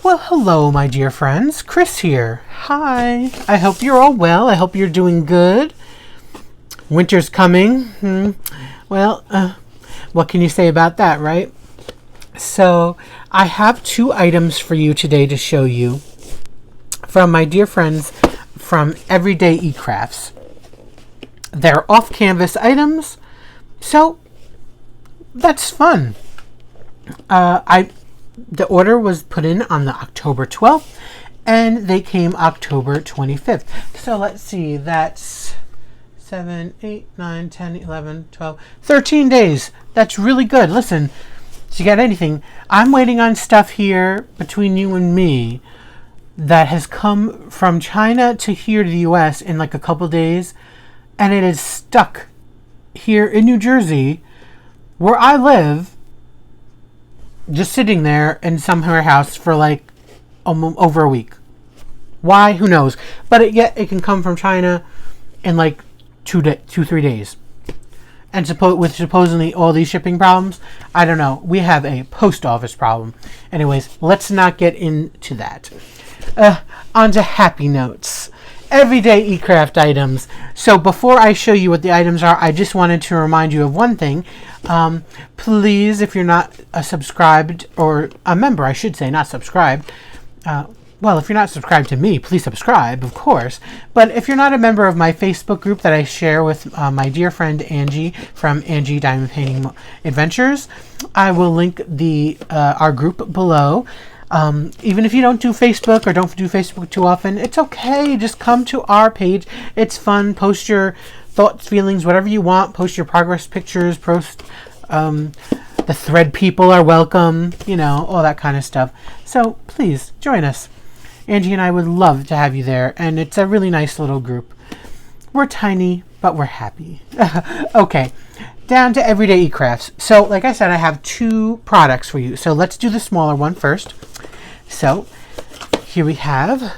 Well, hello, my dear friends. Chris here. Hi. I hope you're all well. I hope you're doing good. Winter's coming. Well, what can you say about that, right? So, I have two items for you today to show you from my dear friends from EverydayECrafts. They're off-canvas items, so that's fun. The order was put in on the October 12th, and they came October 25th. So let's see, that's 7, 8, 9, 10, 11, 12, 13 days. That's really good. Listen, if you got anything, I'm waiting on stuff here between you and me that has come from China to here to the US in like a couple days, and it is stuck here in New Jersey, where I live, just sitting there in some warehouse for like over a week. Why? Who knows? But yet it can come from China in like 3 days. And with supposedly all these shipping problems, I don't know. We have a post office problem. Anyways, let's not get into that. On to happy notes. Everyday eCraft items. So before I show you what the items are, I just wanted to remind you of one thing. Please, if you're not subscribed, or a member, I should say, not subscribed. Well, if you're not subscribed to me, please subscribe, of course. But if you're not a member of my Facebook group that I share with my dear friend Angie from Angie Diamond Painting Adventures, I will link our group below. Even if you don't do Facebook or don't do Facebook too often, it's okay. Just come to our page. It's fun. Post your thoughts, feelings, whatever you want. Post your progress pictures. Post the thread people are welcome. You know, all that kind of stuff. So please join us. Angie and I would love to have you there, and it's a really nice little group. We're tiny, but we're happy. Okay, down to EverydayECrafts. So, like I said, I have two products for you. So let's do the smaller one first. So, here we have,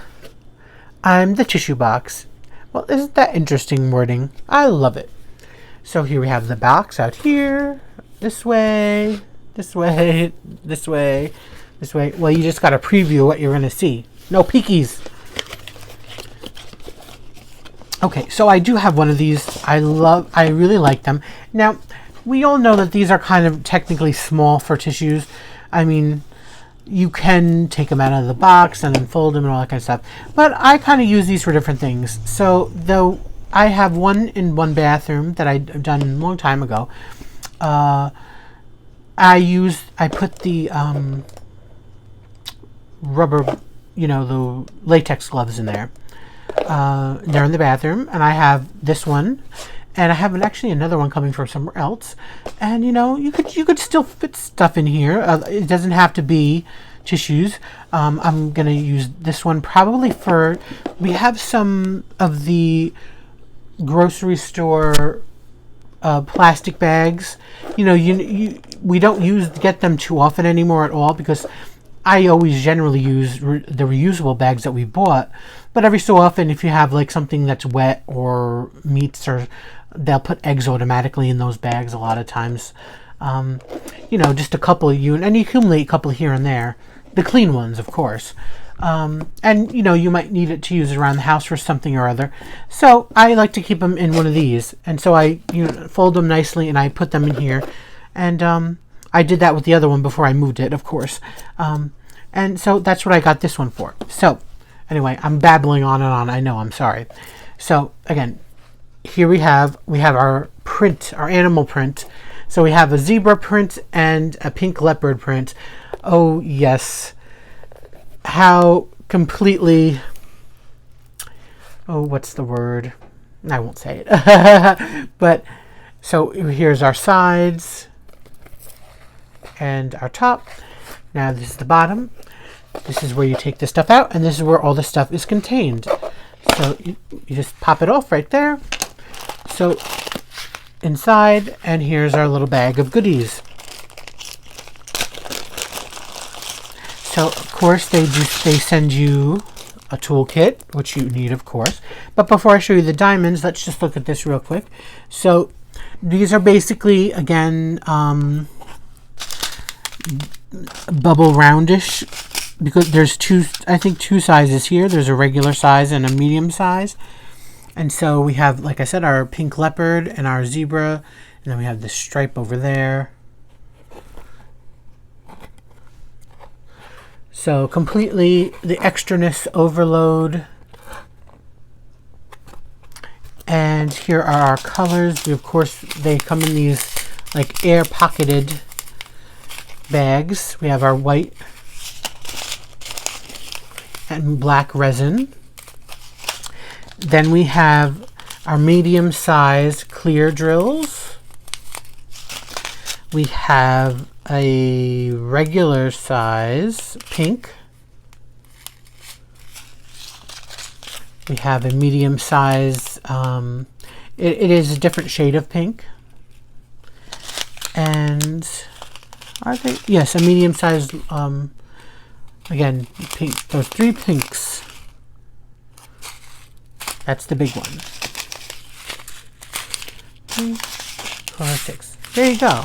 I'm the tissue box. Well, isn't that interesting wording? I love it. So here we have the box out here, this way, this way, this way, this way. Well, you just got to preview what you're going to see. No peekies. Okay, so I do have one of these. I really like them. Now, we all know that these are kind of technically small for tissues. I mean, you can take them out of the box and then fold them and all that kind of stuff. But I kind of use these for different things. So, though I have one in one bathroom that I've done a long time ago, I put the rubber, the latex gloves in there. They're in the bathroom, and I have this one, and I have actually another one coming from somewhere else. And you could still fit stuff in here. It doesn't have to be tissues. I'm gonna use this one probably for. We have some of the grocery store plastic bags. We don't get them too often anymore at all, because I always generally use the reusable bags that we bought, but every so often, if you have like something that's wet or meats, or they'll put eggs automatically in those bags a lot of times. Just a couple and you accumulate a couple here and there, the clean ones, of course. And you might need it to use around the house for something or other. So I like to keep them in one of these, and so I fold them nicely and I put them in here, and I did that with the other one before I moved it, of course. And so that's what I got this one for. So anyway, I'm babbling on and on. I know, I'm sorry. So again, here we have our print, our animal print. So we have a zebra print and a pink leopard print. Oh yes. How completely, what's the word? I won't say it. But so here's our sides and our top. Now this is the bottom. This is where you take the stuff out, and this is where all the stuff is contained. So you just pop it off right there. So inside, and here's our little bag of goodies. So of course they send you a toolkit, which you need, of course. But before I show you the diamonds, let's just look at this real quick. So these are basically, again, bubble roundish because there's I think two sizes here. There's a regular size and a medium size. And so we have, like I said, our pink leopard and our zebra, and then we have this stripe over there. So completely the extraness overload. And here are our colors. Of course, they come in these like air pocketed bags. We have our white and black resin. Then we have our medium size clear drills. We have a regular size pink. We have a medium size, it is a different shade of pink. And are they? Yes, a medium size, again, pink, those three pinks. That's the big one. 3, 4, 6. There you go.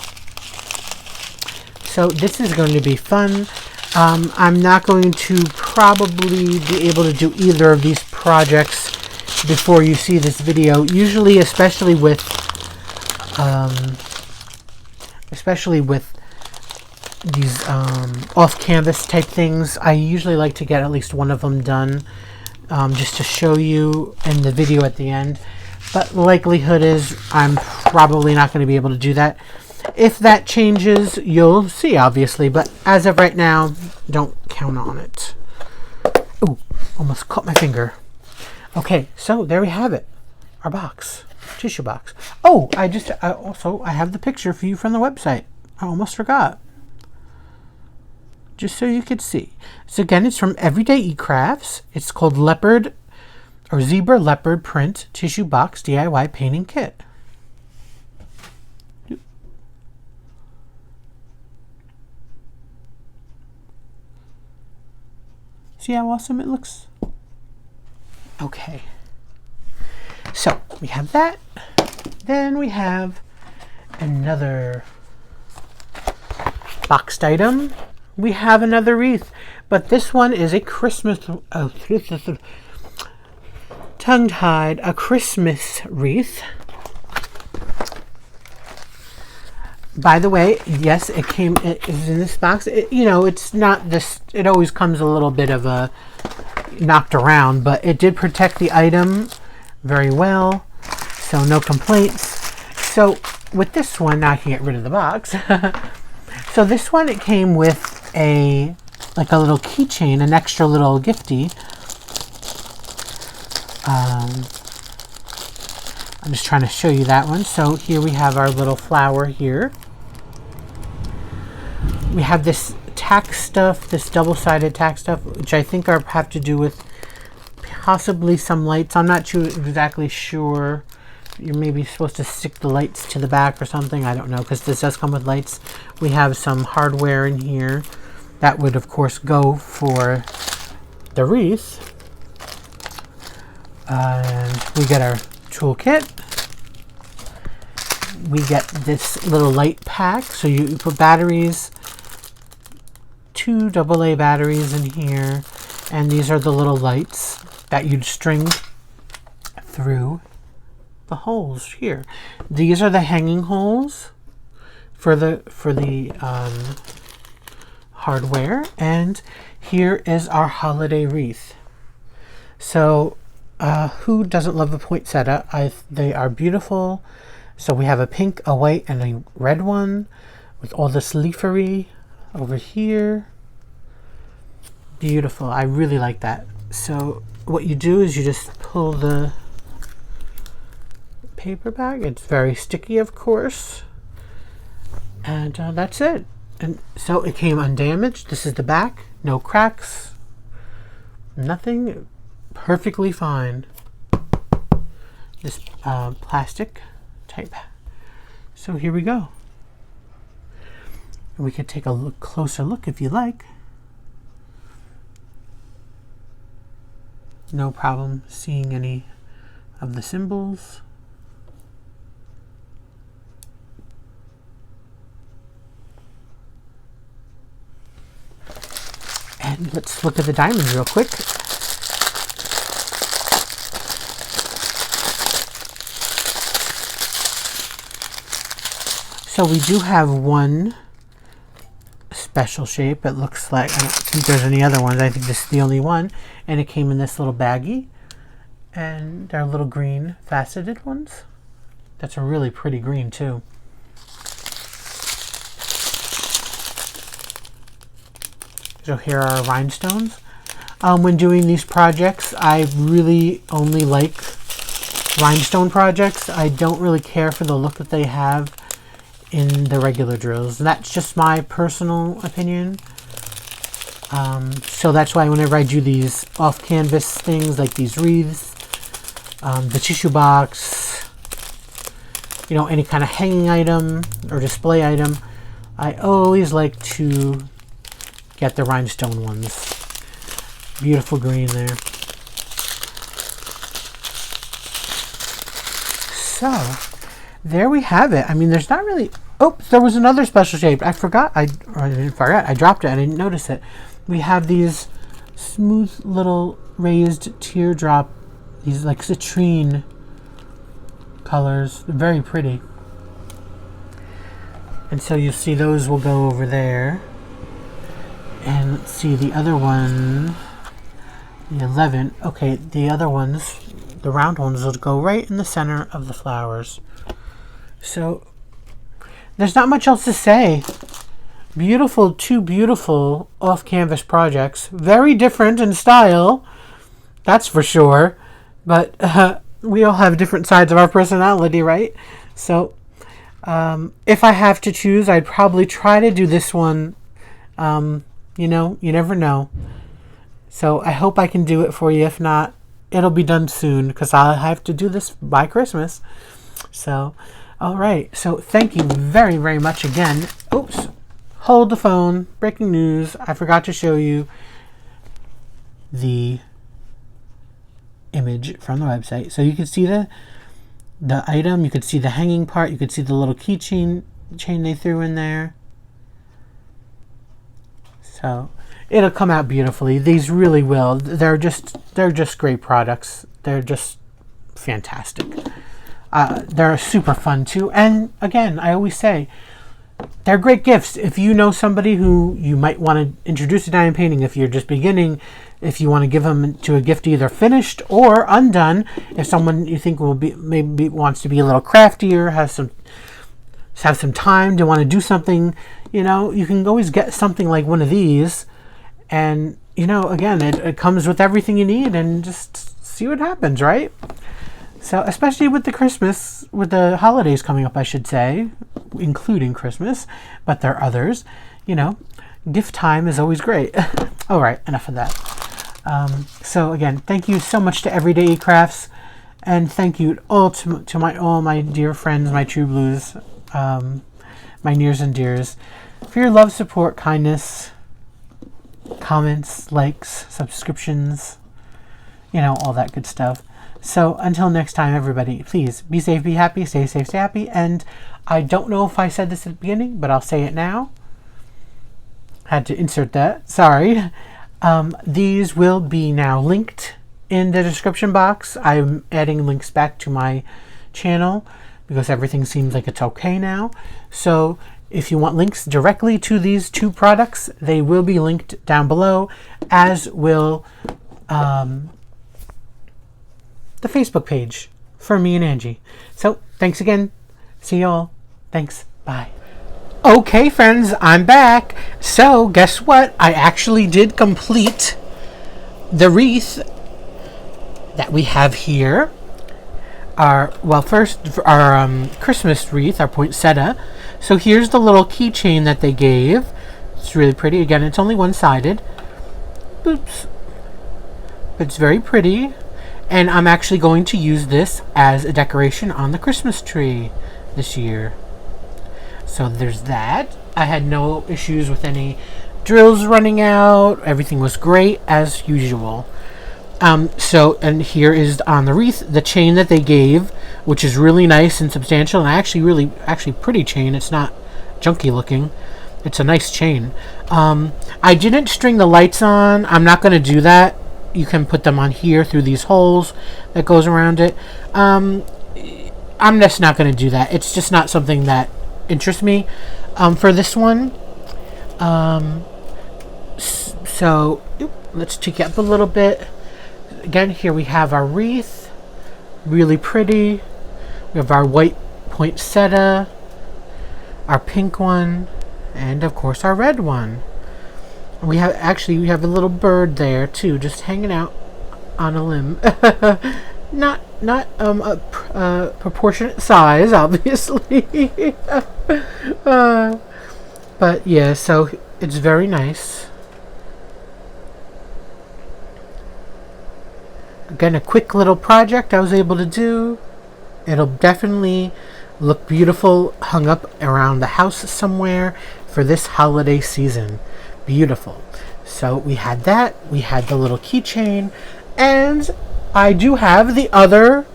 So this is going to be fun. I'm not going to probably be able to do either of these projects before you see this video. Usually, especially with these off-canvas type things, I usually like to get at least one of them done, just to show you in the video at the end. But likelihood is I'm probably not going to be able to do that. If that changes, you'll see, obviously. But as of right now, don't count on it. Ooh, almost caught my finger. Okay, so there we have it. Our box. Tissue box. Oh, I have the picture for you from the website. I almost forgot. Just so you could see. So again, it's from EverydayECrafts. It's called Leopard or Zebra Leopard Print Tissue Box DIY Painting Kit. See how awesome it looks? Okay. So we have that. Then we have another boxed item. We have another wreath, but this one is a Christmas, tongue-tied, a Christmas wreath. By the way, yes, it is in this box. It's not this, it always comes a little bit of a knocked around, but it did protect the item very well, so no complaints. So with this one, now I can get rid of the box. So this one, it came with a little keychain, an extra little gifty. I'm just trying to show you that one. So here we have our little flower here. We have this tack stuff, this double-sided tack stuff, which I think have to do with possibly some lights. I'm not exactly sure. You're maybe supposed to stick the lights to the back or something. I don't know, because this does come with lights. We have some hardware in here that would, of course, go for the wreath. And we get our toolkit. We get this little light pack. So you put batteries, 2 AA batteries in here. And these are the little lights that you'd string through the holes here. These are the hanging holes for the hardware, and here is our holiday wreath. So who doesn't love a poinsettia? They are beautiful. So we have a pink, a white, and a red one with all this leafery over here. Beautiful. I really like that. So what you do is you just pull the paper bag. It's very sticky, of course, and that's it. And so it came undamaged. This is the back. No cracks, nothing, perfectly fine. This plastic type. So here we go. We could take a closer look if you like. No problem seeing any of the symbols. And let's look at the diamonds real quick. So we do have one special shape. It looks like, I don't think there's any other ones. I think this is the only one. And it came in this little baggie. And they're little green faceted ones. That's a really pretty green too. So here are rhinestones. When doing these projects, I really only like rhinestone projects. I don't really care for the look that they have in the regular drills. That's just my personal opinion. So that's why whenever I do these off-canvas things like these wreaths, the tissue box, you know, any kind of hanging item or display item, I always like to get the rhinestone ones. Beautiful green there. So there we have it. I mean, there's not really... Oh, there was another special shape. I forgot. I didn't forget. I dropped it. I didn't notice it. We have these smooth little raised teardrop, these like citrine colors. They're very pretty. And so you see those will go over there. And let's see the other one, the 11. Okay, the other ones, the round ones, will go right in the center of the flowers. So there's not much else to say. Beautiful, two beautiful off-canvas projects. Very different in style, that's for sure. But we all have different sides of our personality, right? So if I have to choose, I'd probably try to do this one. You know, you never know. So I hope I can do it for you. If not, it'll be done soon because I'll have to do this by Christmas. So, all right. So thank you very, very much again. Oops. Hold the phone. Breaking news. I forgot to show you the image from the website. So you can see the item. You could see the hanging part. You could see the little keychain they threw in there. So it'll come out beautifully. These really will. They're just great products. They're just fantastic. They're super fun too. And again, I always say they're great gifts. If you know somebody who you might want to introduce to diamond painting, if you're just beginning, if you want to give them to a gift either finished or undone, if someone you think will be maybe wants to be a little craftier, have some time to want to do something, you know, you can always get something like one of these. And, you know, again, it comes with everything you need and just see what happens, right? So, especially with the holidays coming up, I should say, including Christmas, but there are others, you know, gift time is always great. All right, enough of that. So again, thank you so much to EverydayECrafts, and thank you all to all my dear friends, my true blues, my nears and dears, for your love, support, kindness, comments, likes, subscriptions, you know, all that good stuff. So until next time, everybody, please be safe, be happy, stay safe, stay happy. And I don't know if I said this at the beginning, but I'll say it now. Had to insert that. Sorry. These will be now linked in the description box. I'm adding links back to my channel because everything seems like it's okay now. So if you want links directly to these two products, they will be linked down below, as will the Facebook page for me and Angie. So thanks again. See y'all. Thanks. Bye. Okay, friends, I'm back. So guess what? I actually did complete the wreath that we have here. First our Christmas wreath, our poinsettia. So here's the little keychain that they gave. It's really pretty. Again, it's only one-sided. Oops. But it's very pretty. And I'm actually going to use this as a decoration on the Christmas tree this year. So there's that. I had no issues with any drills running out. Everything was great as usual. And here is on the wreath the chain that they gave, which is really nice and substantial, and actually pretty chain. It's not junky looking. It's a nice chain. I didn't string the lights on. I'm not going to do that. You can put them on here through these holes that goes around it. I'm just not going to do that. It's just not something that interests me for this one. So let's take it up a little bit. Again, here we have our wreath. Really pretty. We have our white poinsettia, our pink one, and of course our red one. We have a little bird there too, just hanging out on a limb. not a proportionate size, obviously. But yeah, so it's very nice. Again, a quick little project I was able to do. It'll definitely look beautiful hung up around the house somewhere for this holiday season. Beautiful. So we had that. We had the little keychain. And I do have the other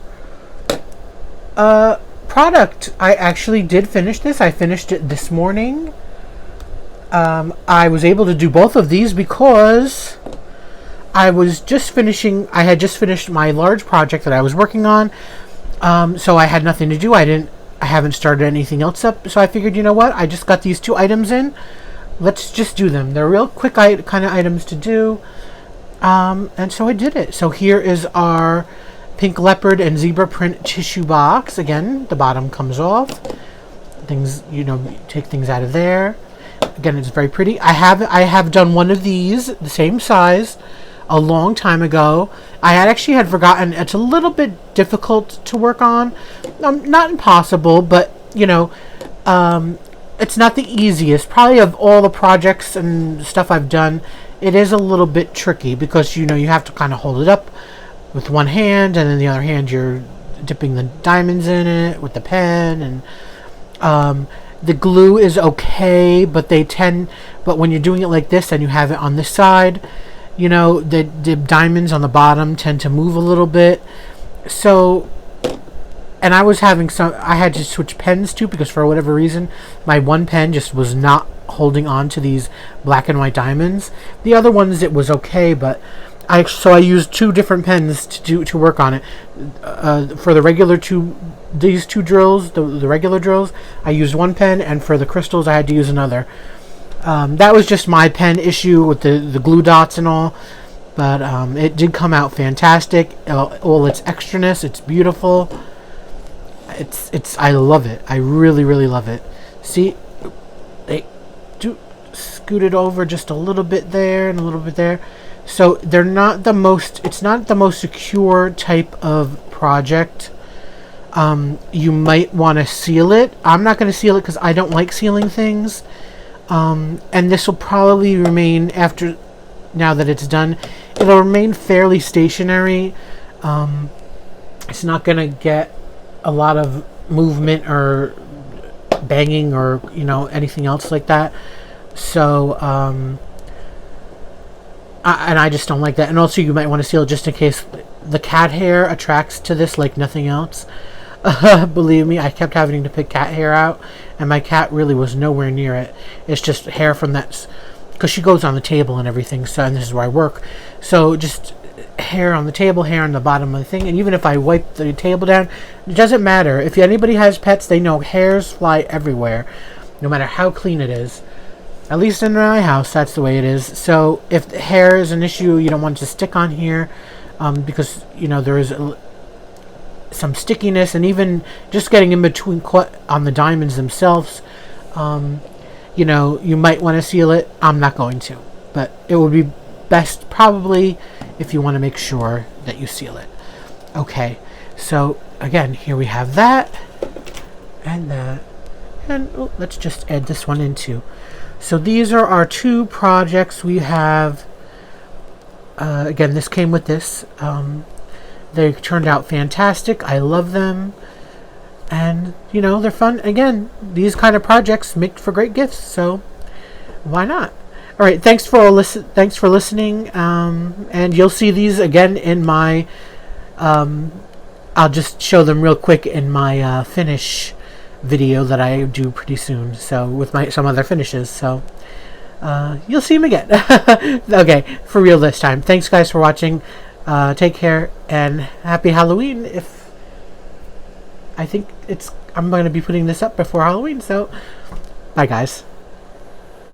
product. I actually did finish this. I finished it this morning. I was able to do both of these because I had just finished my large project that I was working on. So I had nothing to do. I haven't started anything else up. So I figured, you know what? I just got these 2 items in. Let's just do them. They're real quick kind of items to do. And so I did it. So here is our pink leopard and zebra print tissue box. Again, the bottom comes off. Things, take things out of there. Again, it's very pretty. I have done one of these, the same size, a long time ago. I had forgotten. It's a little bit difficult to work on. Not impossible, but it's not the easiest. Probably of all the projects and stuff I've done, it is a little bit tricky because you have to kind of hold it up with one hand, and then the other hand you're dipping the diamonds in it with the pen, and the glue is okay, but when you're doing it like this and you have it on this side, the diamonds on the bottom tend to move a little bit. So, and I had to switch pens too, because for whatever reason, my one pen just was not holding on to these black and white diamonds. The other ones, it was okay, but I used 2 different pens to work on it. For the regular these 2 drills, the regular drills, I used one pen, and for the crystals, I had to use another. That was just my pen issue with the glue dots and all, but it did come out fantastic. All its extraness, it's beautiful. I love it. I really, really love it. See, they do scoot it over just a little bit there and a little bit there. So it's not the most secure type of project. You might want to seal it. I'm not going to seal it because I don't like sealing things. And this will probably remain now that it's done. It'll remain fairly stationary. It's not going to get a lot of movement or banging or anything else like that. So I just don't like that. And also, you might want to seal it just in case the cat hair attracts to this like nothing else. Believe me, I kept having to pick cat hair out, and my cat really was nowhere near it. It's just hair from that, because she goes on the table and everything. So, and this is where I work. So just hair on the table, hair on the bottom of the thing. And even if I wipe the table down, it doesn't matter. If anybody has pets, they know hairs fly everywhere, no matter how clean it is. At least in my house, that's the way it is. So if hair is an issue, you don't want to stick on here, because there is some stickiness, and even just getting in between on the diamonds themselves. You might want to seal it. I'm not going to, but it would be best probably if you want to make sure that you seal it. Okay, so again, here we have that and that, and let's just add this one in too. So these are our 2 projects we have. Again, this came with this. They turned out fantastic. I love them. And, they're fun. Again, these kind of projects make for great gifts, so why not? All right, thanks for listening. And you'll see these again in my I'll just show them real quick in my finish video that I do pretty soon. So with some other finishes. So you'll see him again. Okay, for real this time. Thanks guys for watching. Take care and happy Halloween. If I think I'm going to be putting this up before Halloween. So bye guys.